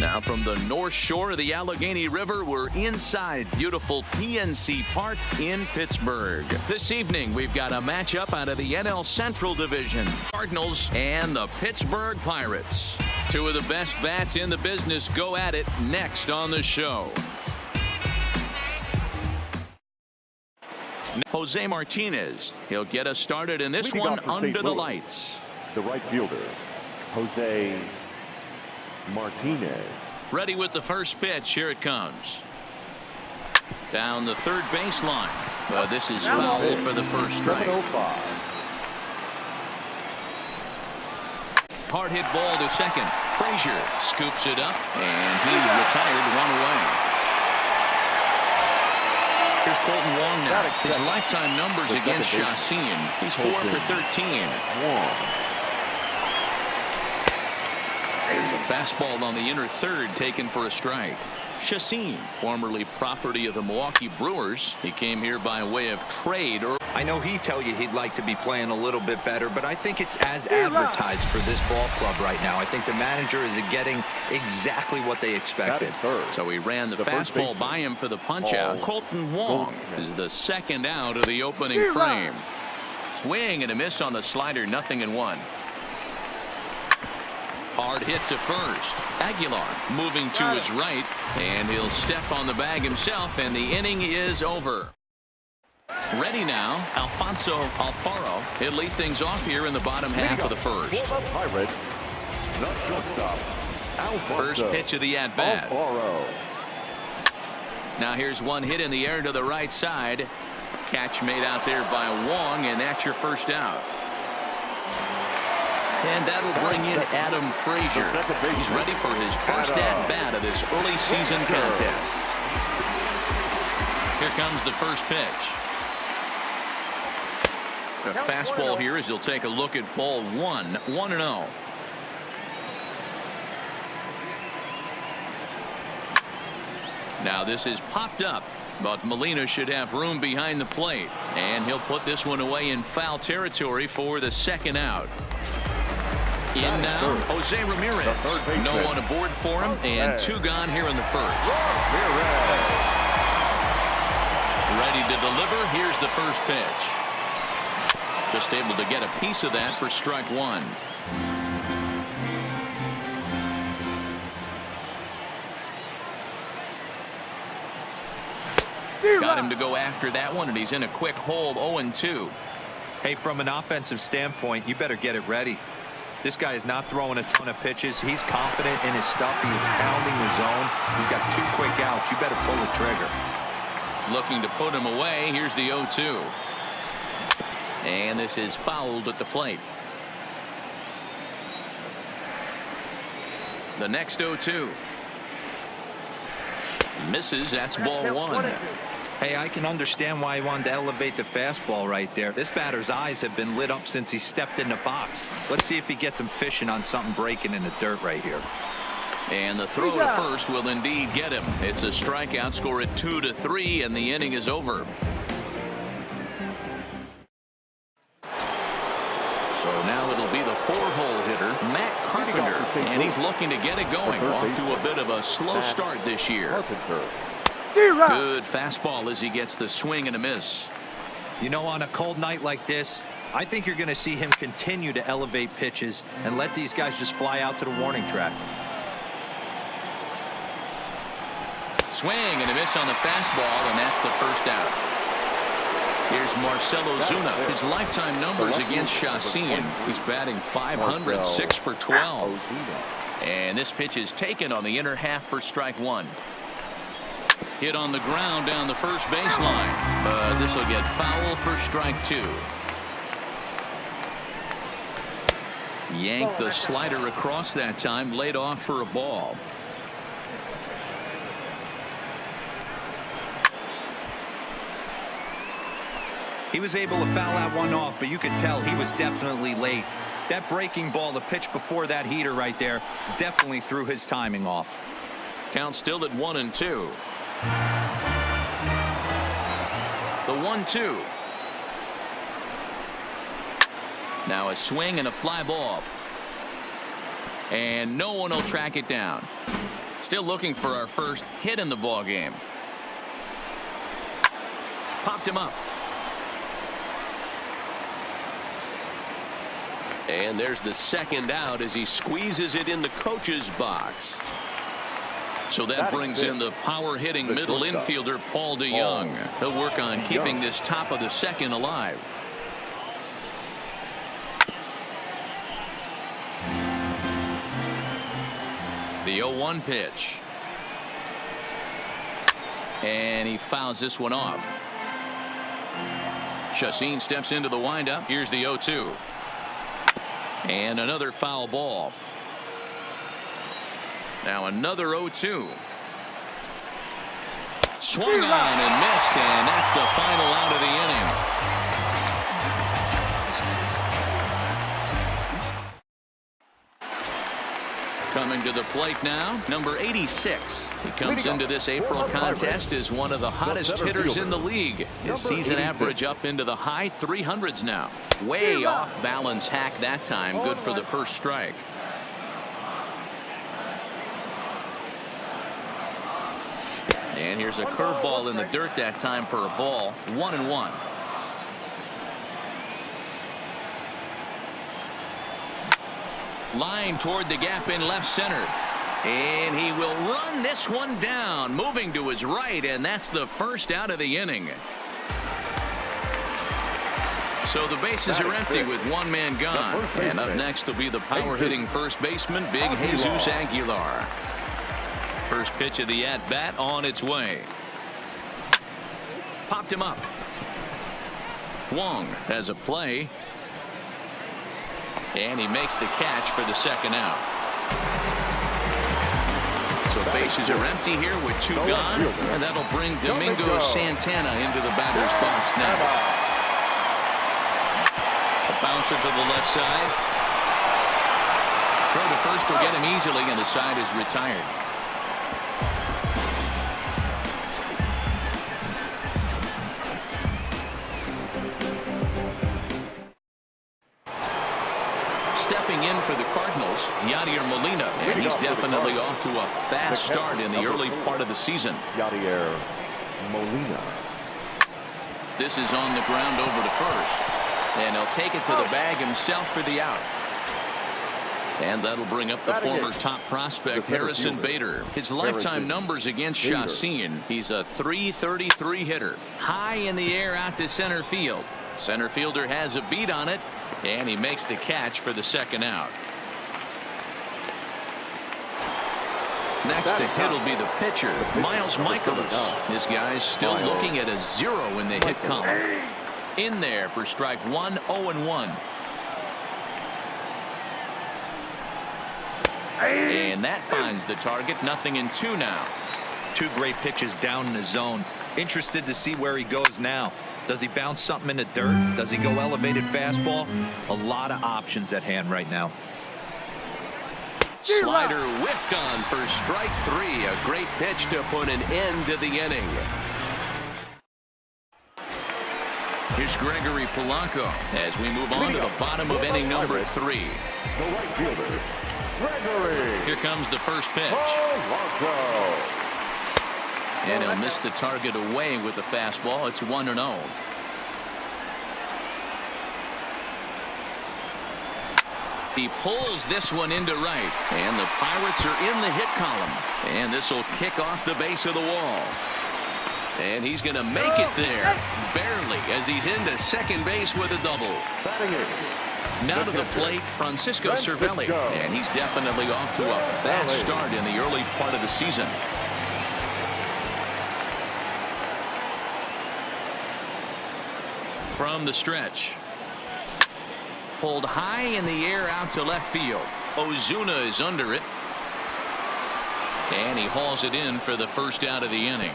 Now from the North Shore of the Allegheny River, we're inside beautiful PNC Park in Pittsburgh. This evening, we've got a matchup out of the NL Central Division. Cardinals and the Pittsburgh Pirates. Two of the best bats in the business go at it next on the show. Jose Martinez. He'll get us started in this one under the lights. The right fielder, Jose Martinez. Ready with the first pitch. Here it comes. Down the third baseline. This is foul for the first strike. Hard hit ball to second. Frazier scoops it up, and he retired one away. Here's Colton Wong now. His lifetime numbers against Chacin. He's 4 for 13. There's a fastball on the inner third taken for a strike. Chacin, formerly property of the Milwaukee Brewers. He came here by way of trade. I know he'd tell you he'd like to be playing a little bit better, but I think it's as advertised for this ball club right now. I think the manager is getting exactly what they expected. So he ran the fastball by him for the punch out. Colton Wong is the second out of the opening frame. Swing and a miss on the slider, 0-1. Hard hit to first. Aguilar moving to his right, and he'll step on the bag himself, and the inning is over. Ready now, Alfonso Alfaro. He'll lead things off here in the bottom half of the first. First pitch of the at-bat. Now here's one hit in the air to the right side. Catch made out there by Wong, and that's your first out. And that'll bring in Adam Frazier. He's ready for his first at-bat of this early season contest. Here comes the first pitch. A fastball here as he'll take a look at ball 1, 1-0. Now this is popped up, but Molina should have room behind the plate, and he'll put this one away in foul territory for the second out. In now, Jose Ramirez. No one aboard for him, and 2 gone here in the first. Ready to deliver. Here's the first pitch. Just able to get a piece of that for strike 1. Got him to go after that one, and he's in a quick hole, 0-2. Hey, from an offensive standpoint, you better get it ready. This guy is not throwing a ton of pitches. He's confident in his stuff. He's pounding the zone. He's got 2 quick outs. You better pull the trigger. Looking to put him away. Here's the 0-2. And this is fouled at the plate. The next 0-2. Misses. That's ball 1. Hey, I can understand why he wanted to elevate the fastball right there. This batter's eyes have been lit up since he stepped in the box. Let's see if he gets him fishing on something breaking in the dirt right here. And the throw to first will indeed get him. It's a strikeout, score at 2-3, and the inning is over. So now it'll be the 4-hole hitter, Matt Carpenter, and he's looking to get it going. Off to a bit of a slow start this year. Good fastball as he gets the swing and a miss. You know, on a cold night like this, I think you're going to see him continue to elevate pitches and let these guys just fly out to the warning track. Swing and a miss on the fastball, and that's the first out. Here's Marcell Ozuna. His lifetime numbers against Chacin. He's batting .500, 6 for 12. And this pitch is taken on the inner half for strike 1. Hit on the ground down the first baseline. This will get foul for strike 2. Yanked the slider across that time, laid off for a ball. He was able to foul that one off, but you could tell he was definitely late. That breaking ball, the pitch before that heater right there, definitely threw his timing off. Count still at 1-2. The 1-2. Now a swing and a fly ball. And no one will track it down. Still looking for our first hit in the ball game. Popped him up. And there's the second out as he squeezes it in the coach's box. So that brings in the power-hitting middle infielder, Paul DeYoung. He'll work on keeping this top of the second alive. The 0-1 pitch. And he fouls this one off. Chacín steps into the windup. Here's the 0-2. And another foul ball. Now another 0-2. Swung on and missed, and that's the final out of the inning. Coming to the plate now, number 86. He comes into this April contest as one of the hottest hitters in the league. His season average up into the high 300s now. Way off balance hack that time. Good for the first strike. And here's a curveball in the dirt that time for a ball. 1-1. Line toward the gap in left center. And he will run this one down, moving to his right, and that's the first out of the inning. So the bases are empty with one man gone. And up next will be the power-hitting first baseman, Big Jesus Aguilar. First pitch of the at-bat on its way. Popped him up. Wong has a play. And he makes the catch for the second out. So bases are empty here with two gone. And that'll bring Domingo Santana into the batter's box next. A bouncer to the left side. Throw to first will get him easily, and the side is retired. Stepping in for the Cardinals, Yadier Molina, and he's definitely off to a fast start in the early part of the season. Yadier Molina. This is on the ground over to first, and he'll take it to the bag himself for the out. And that'll bring up the former top prospect, Harrison Bader. His lifetime numbers against Chacín. He's a .333 hitter. High in the air out to center field. Center fielder has a beat on it, and he makes the catch for the second out. Next to hit will be the pitcher, Miles Michaelis. This guy's still looking at a 0 in the hit column. In there for strike one, 0-1. And that finds the target. 0-2 now. Two great pitches down in the zone. Interested to see where he goes now. Does he bounce something in the dirt? Does he go elevated fastball? A lot of options at hand right now. Slider whiffed on for strike three. A great pitch to put an end to the inning. Here's Gregory Polanco as we move on to the bottom of inning number 3. The right fielder, Gregory. Here comes the first pitch. Polanco. And he'll miss the target away with the fastball. It's 1-0. He pulls this one into right, and the Pirates are in the hit column, and this will kick off the base of the wall, and he's going to make it there barely as he's into second base with a double. Now to the plate, Francisco Cervelli, and he's definitely off to a fast start in the early part of the season. From the stretch. Pulled high in the air out to left field. Ozuna is under it. And he hauls it in for the first out of the inning.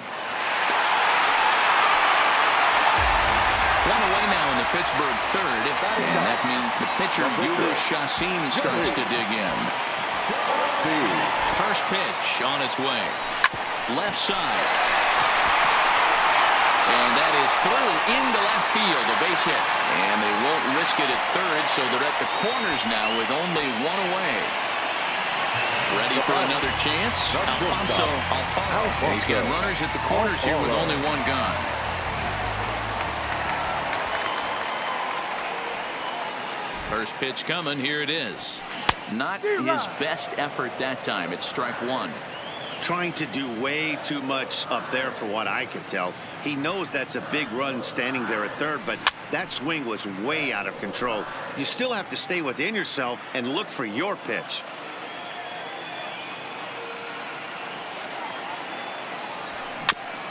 One away now in the Pittsburgh third. And that means the pitcher, Jhoulys Chacín, starts to dig in. First pitch on its way. Left side. And that is through into left field, a base hit. And they won't risk it at third, so they're at the corners now with only one away. Ready for another chance. Alfonso Alfaro. He's got runners at the corners here with only one gone. First pitch coming. Here it is. Not his best effort that time. It's strike one. Trying to do way too much up there for what I can tell. He knows that's a big run standing there at third, but that swing was way out of control. You still have to stay within yourself and look for your pitch.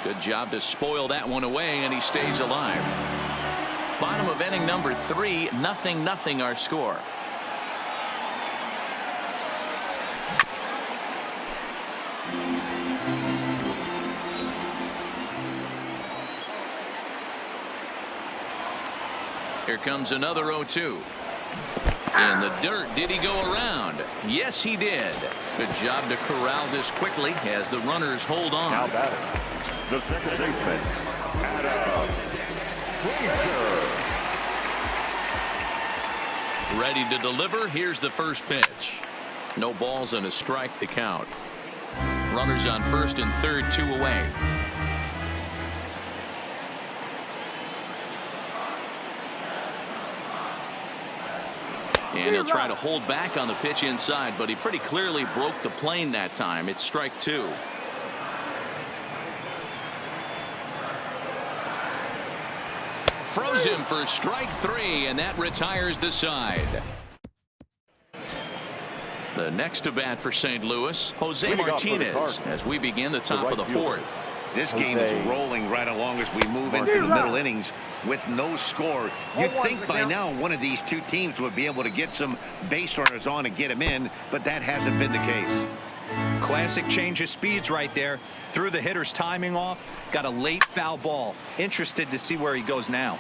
Good job to spoil that one away, and he stays alive. Bottom of inning number 3, 0-0 our score. Here comes another 0-2. In the dirt. Did he go around? Yes, he did. Good job to corral this quickly as the runners hold on. Now batting, the second baseman, Adam Frazier. Ready to deliver. Here's the first pitch. No balls and a strike to count. Runners on first and third, 2 away. And he'll try to hold back on the pitch inside, but he pretty clearly broke the plane that time. It's strike 2. Froze him for strike 3, and that retires the side. The next to bat for St. Louis, Jose Martinez, as we begin the top of the 4th. This game is rolling right along as we move into the middle innings with no score. You'd think by now one of these two teams would be able to get some base runners on and get them in, but that hasn't been the case. Classic change of speeds right there. Threw the hitter's timing off. Got a late foul ball. Interested to see where he goes now.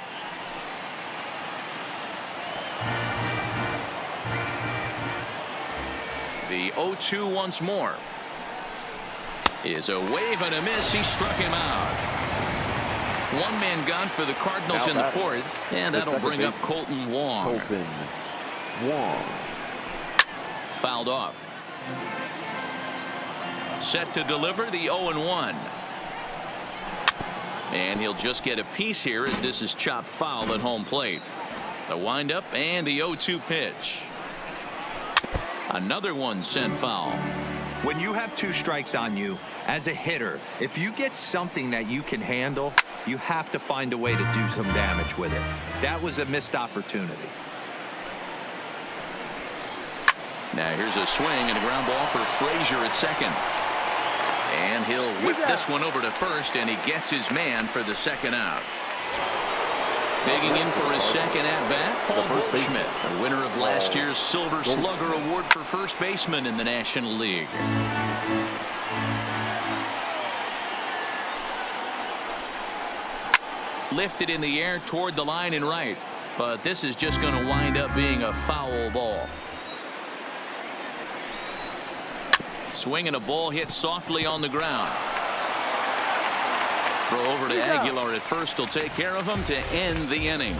The 0-2 once more. Is a wave and a miss. He struck him out. One man gone for the Cardinals in the 4th, and that'll bring up Colton Wong. Fouled off. Set to deliver the 0-1. And he'll just get a piece here as this is chopped foul at home plate. The windup and the 0-2 pitch. Another one sent foul. When you have 2 strikes on you as a hitter, if you get something that you can handle, you have to find a way to do some damage with it. That was a missed opportunity. Now here's a swing and a ground ball for Frazier at second. And he'll whip this one over to first, and he gets his man for the second out. Digging in for his second at-bat, Paul Goldschmidt, the winner of last year's Silver Slugger Award for first baseman in the National League. Lifted in the air toward the line and right, but this is just going to wind up being a foul ball. Swing and a ball hit softly on the ground. Throw over to Aguilar at first will take care of him to end the inning.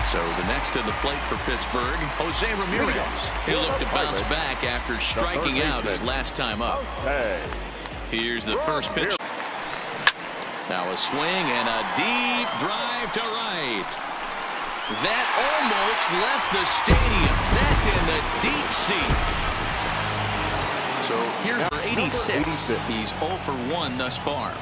So the next to the plate for Pittsburgh, Jose Ramirez. He'll look to bounce back after striking out his last time up. Here's the first pitch. Now a swing and a deep drive to right. That almost left the stadium. That's in the deep seats. So here's for 86. He's 0 for 1 thus far.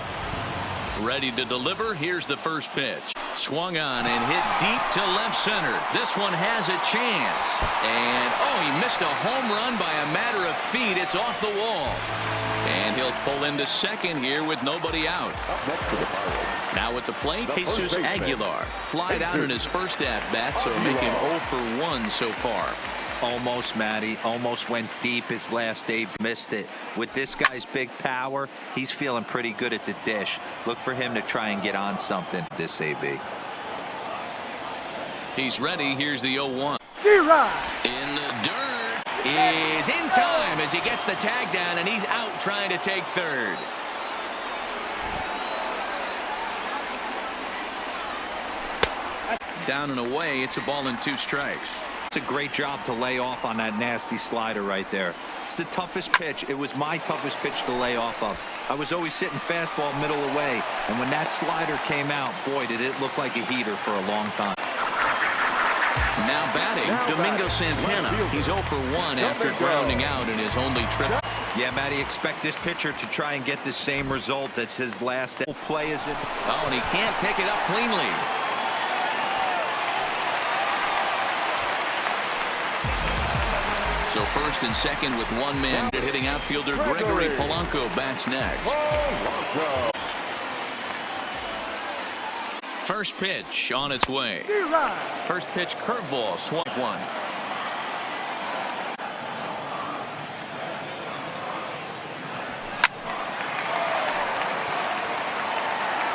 Ready to deliver. Here's the first pitch. Swung on and hit deep to left center. This one has a chance. And, oh, he missed a home run by a matter of feet. It's off the wall. And he'll pull into second here with nobody out. Now at the plate, Jesus Aguilar. Flied out in his first at-bat, so make him 0 for 1 so far. Almost, Matty. Almost went deep his last day. Missed it. With this guy's big power, he's feeling pretty good at the dish. Look for him to try and get on something, this AB. He's ready. Here's the 0-1. In the dirt. Is in time as he gets the tag down, and he's out trying to take third. Down and away. It's a ball and 2 strikes. It's a great job to lay off on that nasty slider right there. It's the toughest pitch. It was my toughest pitch to lay off of. I was always sitting fastball middle away, and when that slider came out, boy, did it look like a heater for a long time. Now batting, Domingo Santana. He's 0 for 1 after grounding out in his only trip. Yeah, Matty, expect this pitcher to try and get the same result. That's his last play. Is it? Oh, and he can't pick it up cleanly. So first and second with 1 man. Hitting outfielder Gregory Polanco bats next. First pitch on its way. First pitch curveball, swung 1.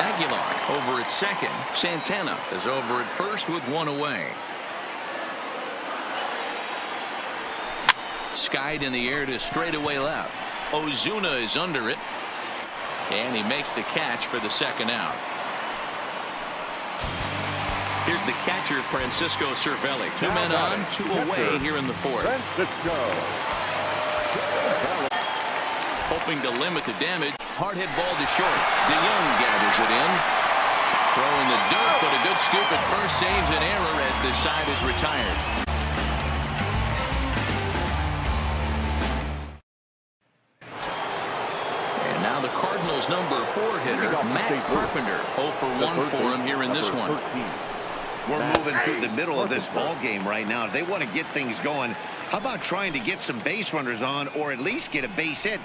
Aguilar over at second. Santana is over at first with 1 away. Skied in the air to straightaway left. Ozuna is under it. And he makes the catch for the second out. Here's the catcher, Francisco Cervelli. 2 men on, 2 away here in the 4th. Hoping to limit the damage. Hard hit ball to short. DeYoung gathers it in. Throwing the dirt, but a good scoop at first saves an error as the side is retired. And now the Cardinals' number 4 hitter, Matt Carpenter. 0 for 1 for him here in this one. We're moving through the middle of this ball game right now. If they want to get things going, how about trying to get some base runners on or at least get a base hit?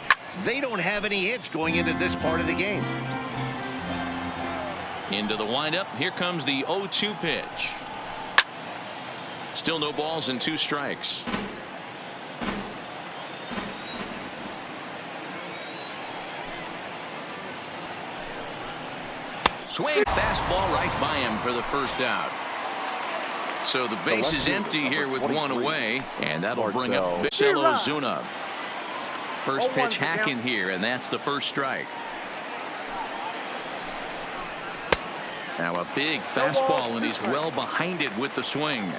They don't have any hits going into this part of the game. Into the windup. Here comes the 0-2 pitch. Still no balls and 2 strikes. Swing. Fastball right by him for the first out. So the base is empty here with 1 away, and that'll bring up Marcell Ozuna. First pitch hacking here, and that's the first strike. Now a big fastball, and he's well behind it with the swing.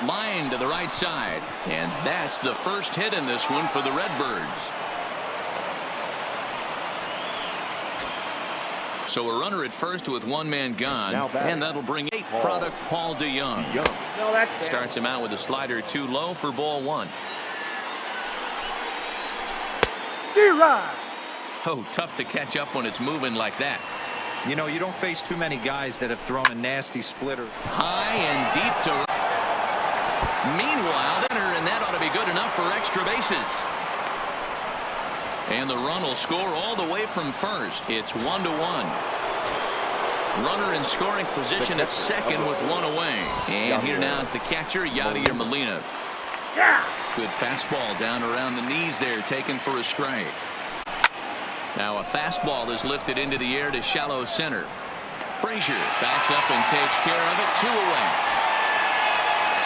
Line to the right side, and that's the first hit in this one for the Redbirds. So a runner at first with 1 man gone, and that'll bring 8 product Paul DeYoung. Starts him out with a slider too low for ball 1. Oh, tough to catch up when it's moving like that. You know, you don't face too many guys that have thrown a nasty splitter. High and deep to right. Meanwhile, and that ought to be good enough for extra bases. And the run will score all the way from first. It's 1-1. Runner in scoring position at second with 1 away. And here now is the catcher, Yadier Molina. Good fastball down around the knees there, taken for a strike. Now a fastball is lifted into the air to shallow center. Frazier backs up and takes care of it. 2 away.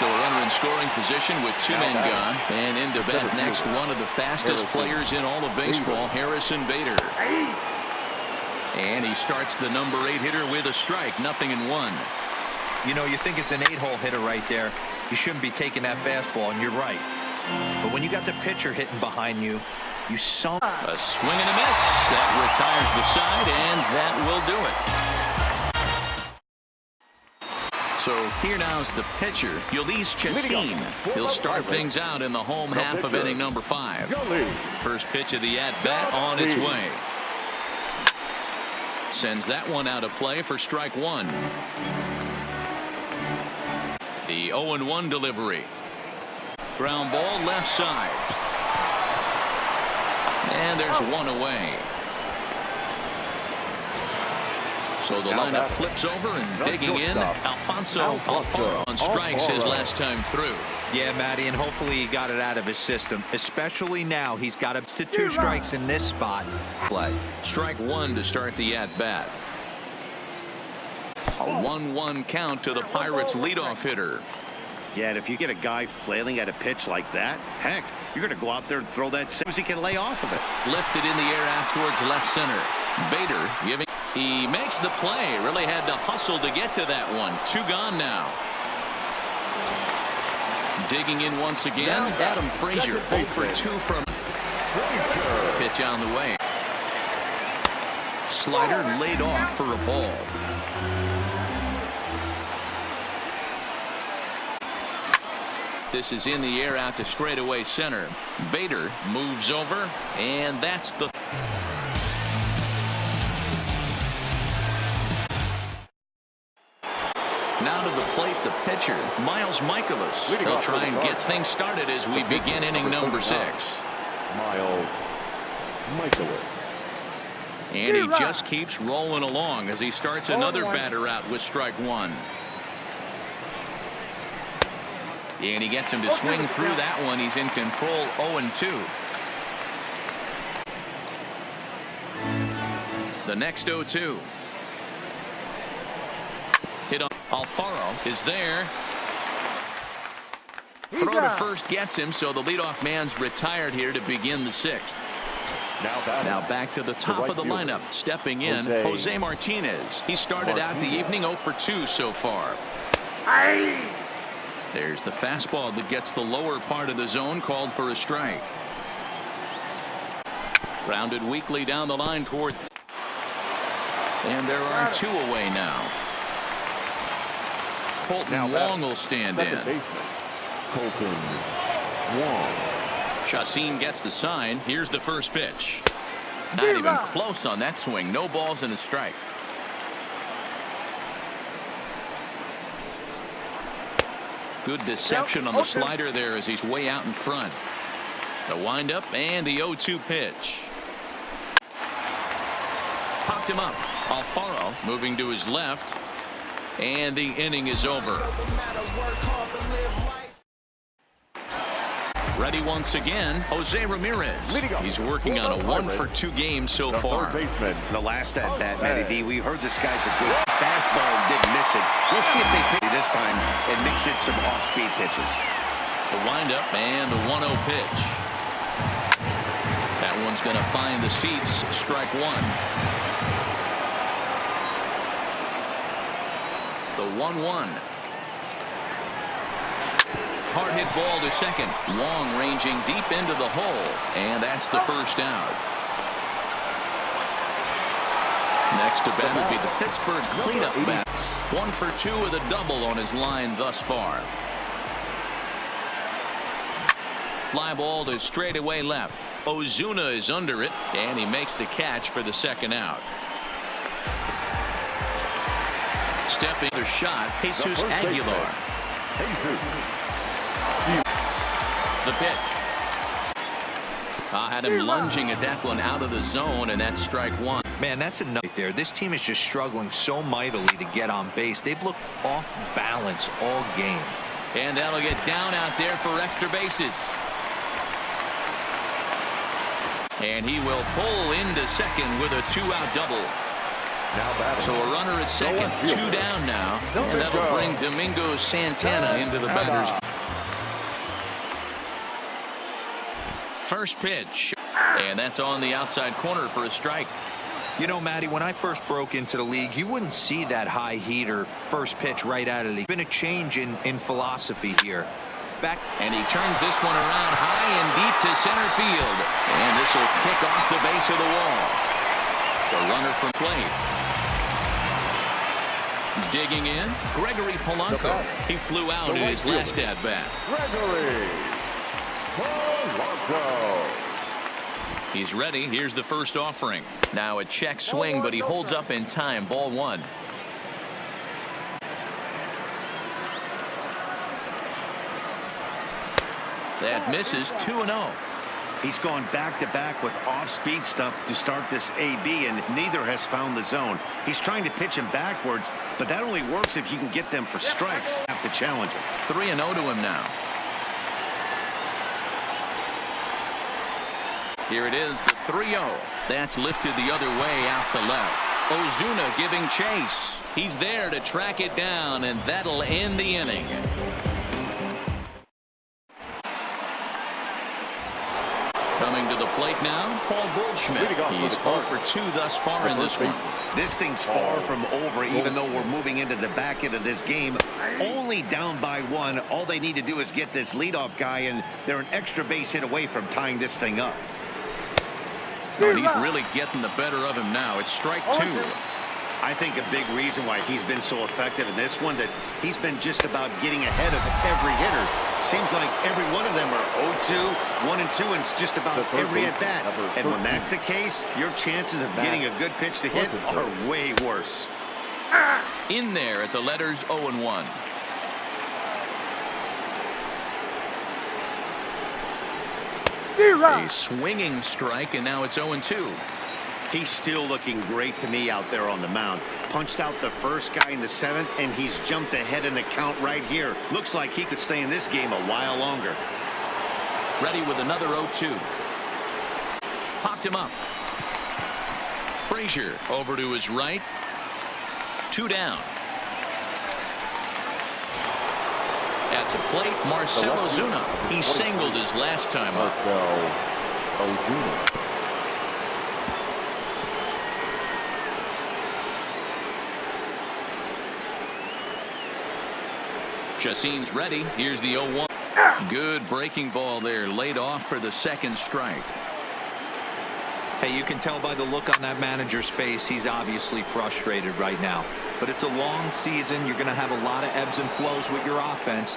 So a runner in scoring position with 2 men gone. And into bat next, one of the fastest players in all of baseball, Harrison Bader. And he starts the number 8 hitter with a strike. 0-1. You know, you think it's an 8-hole hitter right there. You shouldn't be taking that fastball, and you're right. But when you got the pitcher hitting behind you, you saw a swing and a miss. That retires the side, and that will do it. So here now is the pitcher, Ulysses Chacin. He'll start things out in the home half of inning number 5. First pitch of the at-bat on its way. Sends that one out of play for strike 1. The 0-1 delivery. Ground ball left side. And there's 1 away. So the lineup flips over and digging in. Alfonso Alfaro on strikes his last time through. Yeah, Matty, and hopefully he got it out of his system. Especially now, he's got up to 2 strikes in this spot. Play. Strike 1 to start the at-bat. A 1-1 count to the Pirates' leadoff hitter. Yeah, and if you get a guy flailing at a pitch like that, heck, you're going to go out there and throw that as he can lay off of it. Lifted in the air out towards left center. Bader giving. He makes the play. Really had to hustle to get to that one. 2 gone now. Digging in once again, Adam Frazier. 0 for 2 from pitch on the way. Slider laid off for a ball. This is in the air out to straightaway center. Bader moves over, and that's the. Now to the plate, the pitcher, Miles Michaelis. He'll try and get things started as we begin inning number 6. Miles Michaelis. And he just keeps rolling along as he starts another batter out with strike 1. And he gets him to swing through that one. He's in control. 0-2. The next 0-2. Hit on. Alfaro is there. Throw to first gets him, so the leadoff man's retired here to begin the 6th. Now back to the top of the lineup. Stepping in, Jose Martinez. He started out the evening 0 for 2 so far. There's the fastball that gets the lower part of the zone, called for a strike. Grounded weakly down the line toward. And there are 2 away now. Colton Wong will stand in. Colton Wong. Chacin gets the sign. Here's the first pitch. Not even close on that swing. No balls and a strike. Good deception on the slider there as he's way out in front. The windup and the 0-2 pitch. Popped him up. Alfaro moving to his left. And the inning is over. Ready once again, Jose Ramirez. He's working on a 1 for 2 game so far. The last at bat, Matty V, we heard this guy's a good fastball, didn't miss it. We'll see if they pitch this time and mix in some off-speed pitches. The windup and the 1-0 pitch. That one's going to find the seats. Strike 1. The 1-1. Hard hit ball to second. Long ranging deep into the hole. And that's the first out. Next to bat would be the Pittsburgh cleanup bats. 1 for 2 with a double on his line thus far. Fly ball to straightaway left. Ozuna is under it, and he makes the catch for the second out. Stepping the shot, Jesus Aguilar. The pitch. Had him lunging at that one out of the zone, and that's strike 1. Man, that's enough right there. This team is just struggling so mightily to get on base. They've looked off balance all game. And that'll get down out there for extra bases. And he will pull into second with a 2-out double. So a runner at second, 2 down now. And that'll bring Domingo Santana into the batter's. First pitch. And that's on the outside corner for a strike. You know, Matty, when I first broke into the league, you wouldn't see that high heater first pitch right out of the league. Been a change in philosophy here. Back, and he turns this one around high and deep to center field. And this will kick off the base of the wall. The runner from plate. Digging in, Gregory Polanco. He flew out in his last at-bat. Gregory Polanco. He's ready. Here's the first offering. Now a check swing, but he holds up in time. Ball 1. That misses. 2-0. He's gone back-to-back with off-speed stuff to start this AB, and neither has found the zone. He's trying to pitch him backwards, but that only works if you can get them for strikes. Have to challenge him. 3-0 to him now. Here it is, the 3-0. That's lifted the other way out to left. Ozuna giving chase. He's there to track it down, and that'll end the inning. Coming to the the plate now, Paul Goldschmidt. He's 0 for 2 thus far in this one. This thing's far from over, even though we're moving into the back end of this game. Only down by 1. All they need to do is get this leadoff guy, and they're an extra base hit away from tying this thing up. Oh, and he's really getting the better of him now. It's strike 2. I think a big reason why he's been so effective in this one, that he's been just about getting ahead of every hitter. Seems like every one of them are 0-2, 1-2, and it's just about every at-bat. And when that's the case, your chances of getting a good pitch to hit are way worse. In there at the letters 0-1. A swinging strike, and now it's 0-2. He's still looking great to me out there on the mound. Punched out the first guy in the 7th, and he's jumped ahead in the count right here. Looks like he could stay in this game a while longer. Ready with another 0-2. Popped him up. Frazier over to his right. 2 down. At the plate, Marcell Ozuna. He singled his last time up. Chacin's ready. Here's the 0-1. Good breaking ball there, laid off for the second strike. Hey, you can tell by the look on that manager's face, he's obviously frustrated right now. But it's a long season. You're going to have a lot of ebbs and flows with your offense.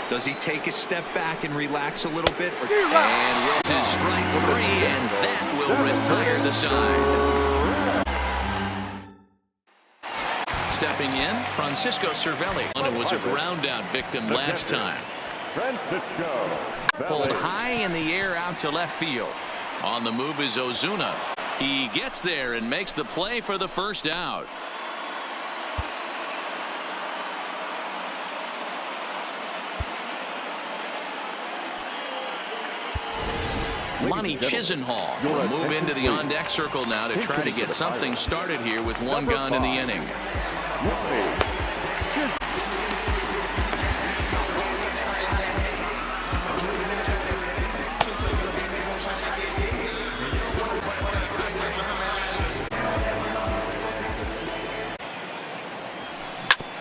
Does he take a step back and relax a little bit? And this is strike 3, and that will retire the side. Stepping in, Francisco Cervelli. It was a ground out victim last time. Pulled high in the air out to left field. On the move is Ozuna. He gets there and makes the play for the first out. Lonnie Chisenhall will move into the on-deck circle now to try to get something started here with 1 gone in the inning.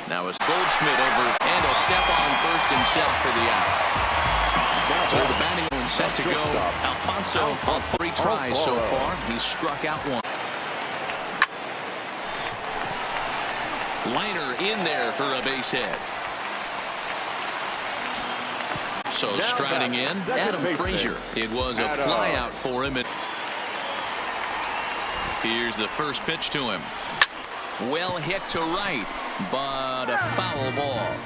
Now it's Goldschmidt over, and he'll step on first himself for the out. So the batting one set to go. Alfonso on 3 tries so far. He's struck out 1. Liner in there for a base hit. So striding in, Adam Frazier. It was a fly out for him. Here's the first pitch to him. Well hit to right, but a foul ball.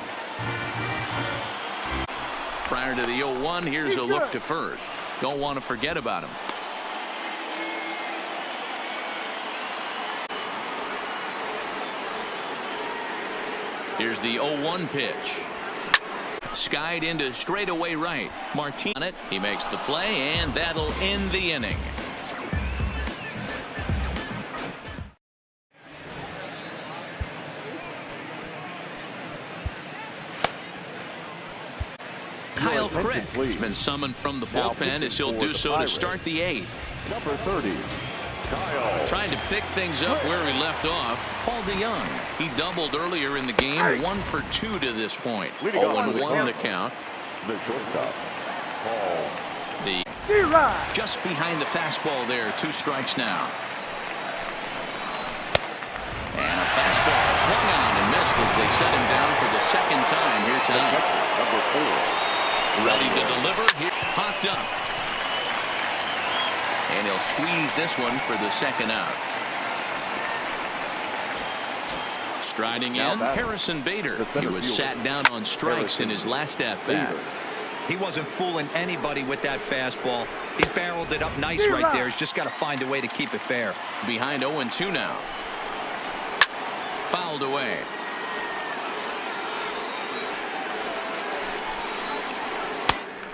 Prior to the 0-1, here's a look to first. Don't want to forget about him. Here's the 0-1 pitch. Skied into straightaway right. Martin on it. He makes the play, and that'll end the inning. Kyle Crick has been summoned from the bullpen as he'll do so to start the 8th. Number 30, Kyle. Trying to pick things up where he left off, Paul DeYoung. He doubled earlier in the game, 1 for 2 to this point. 0-1 the count. The shortstop, Paul. Just behind the fastball there, 2 strikes now. And a fastball swung on and missed as they set him down for the second time here tonight. Number 4. Ready to deliver. Here, popped up. And he'll squeeze this one for the second out. Striding in, Harrison Bader. He was sat down on strikes in his last at-bat. He wasn't fooling anybody with that fastball. He barreled it up nice right there. He's just got to find a way to keep it fair. Behind 0-2 now. Fouled away.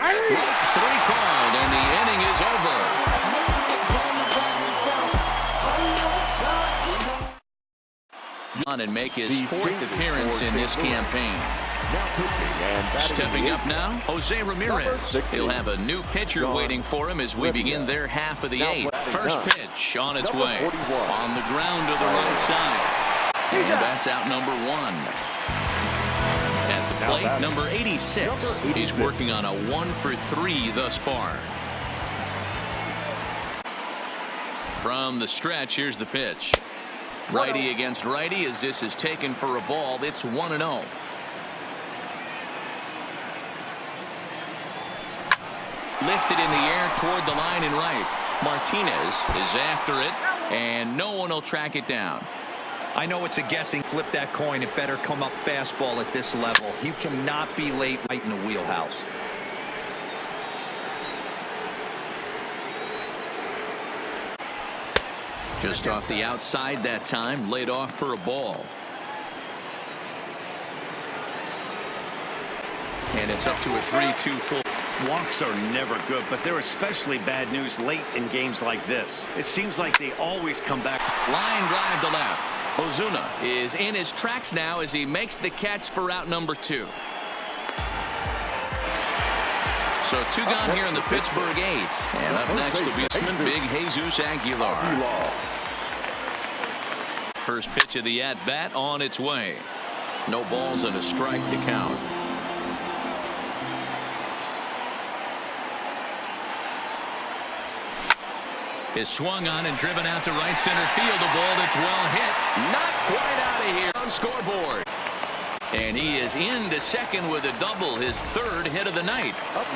Strike 3 called, and the inning is over. On and make his fourth appearance in this campaign. Now pitching and batting Stepping up now, Jose Ramirez. He'll have a new pitcher waiting for him as we begin their half of the eighth. First pitch on its way. On the ground to the right side. And that's out number one. At the plate, number 86. He's working on a 1-for-3 thus far. From the stretch, here's the pitch. Righty against righty as this is taken for a ball. It's 1-0. Lifted in the air toward the line and right. Martinez is after it, and no one will track it down. I know it's a guessing. Flip that coin. It better come up fastball at this level. You cannot be late right in the wheelhouse. Just off the outside that time, laid off for a ball. And it's up to a 3-2 full. Walks are never good, but they're especially bad news late in games like this. It seems like they always come back. Line drive to left. Ozuna is in his tracks now as he makes the catch for out number 2. So 2 gone here in the Pittsburgh 8th. And up next will be big Jesus Aguilar. First pitch of the at-bat on its way. No balls and a strike to count. Is swung on and driven out to right center field. A ball that's well hit. Not quite out of here on scoreboard. And he is into second with a double, his 3rd hit of the night. Up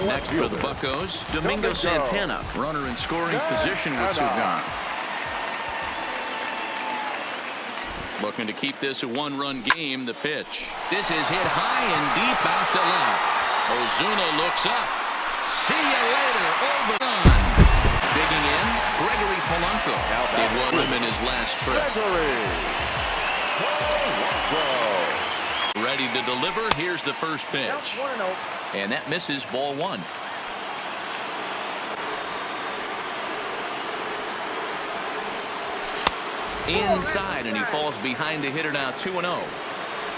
next for the Buccos, Domingo Santana. Runner in scoring position with 2 gone. Looking to keep this a 1-run game. The pitch. This is hit high and deep out to left. Ozuna looks up. See you later. Over. Digging in, Gregory Polanco. It won him in his last trip. Ready to deliver. Here's the first pitch. And that misses, ball 1. Inside, and he falls behind the hitter now 2-0.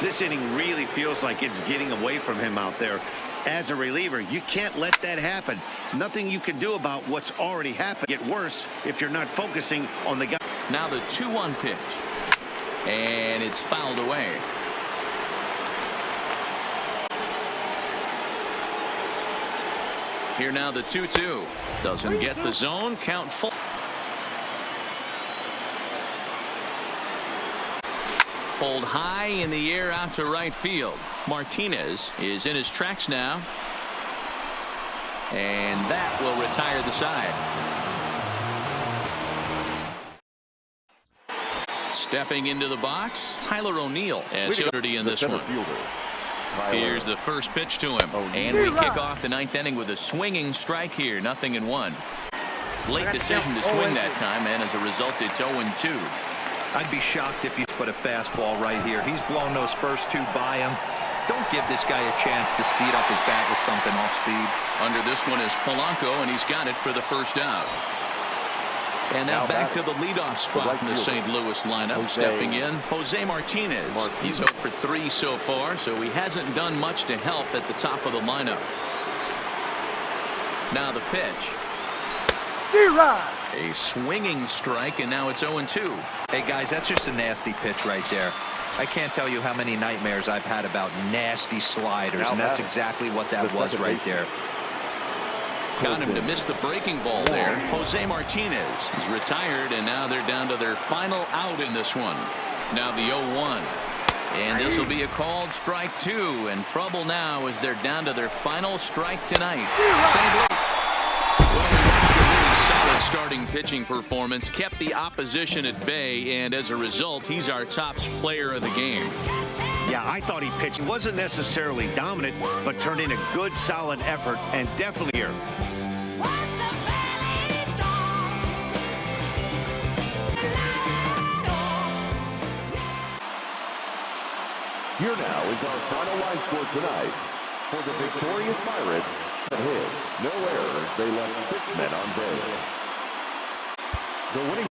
This inning really feels like it's getting away from him out there. As a reliever, you can't let that happen. Nothing you can do about what's already happened. Get worse if you're not focusing on the guy. Now the 2-1 pitch. And it's fouled away. Here now the 2-2. Doesn't get the zone. Count full. Pulled high in the air out to right field. Martinez is in his tracks now. And that will retire the side. Stepping into the box, Tyler O'Neill as security in this one. Here's the first pitch to him. And we kick off the 9th inning with a swinging strike here. 0-1. Late decision to swing that time, and as a result, it's 0-2. I'd be shocked if he's put a fastball right here. He's blown those first 2 by him. Don't give this guy a chance to speed up his bat with something off speed. Under this one is Polanco, and he's got it for the first out. And now back to the leadoff spot in the St. Louis lineup. Stepping in, Jose Martinez. He's 0 for 3 so far, so he hasn't done much to help at the top of the lineup. Now the pitch. A swinging strike, and now it's 0-2. Hey, guys, that's just a nasty pitch right there. I can't tell you how many nightmares I've had about nasty sliders, and that's exactly what that was right there. Got him to miss the breaking ball there. Jose Martinez is retired, and now they're down to their final out in this one. Now the 0-1. And this will be a called strike 2, and trouble now as they're down to their final strike tonight. St. Louis. Solid starting pitching performance, kept the opposition at bay, and as a result, he's our top player of the game. Yeah, I thought he pitched. He wasn't necessarily dominant, but turned in a good, solid effort, and definitely here. Here now is our final line score tonight. For the victorious Pirates, no errors, they left 6 men on base. The winning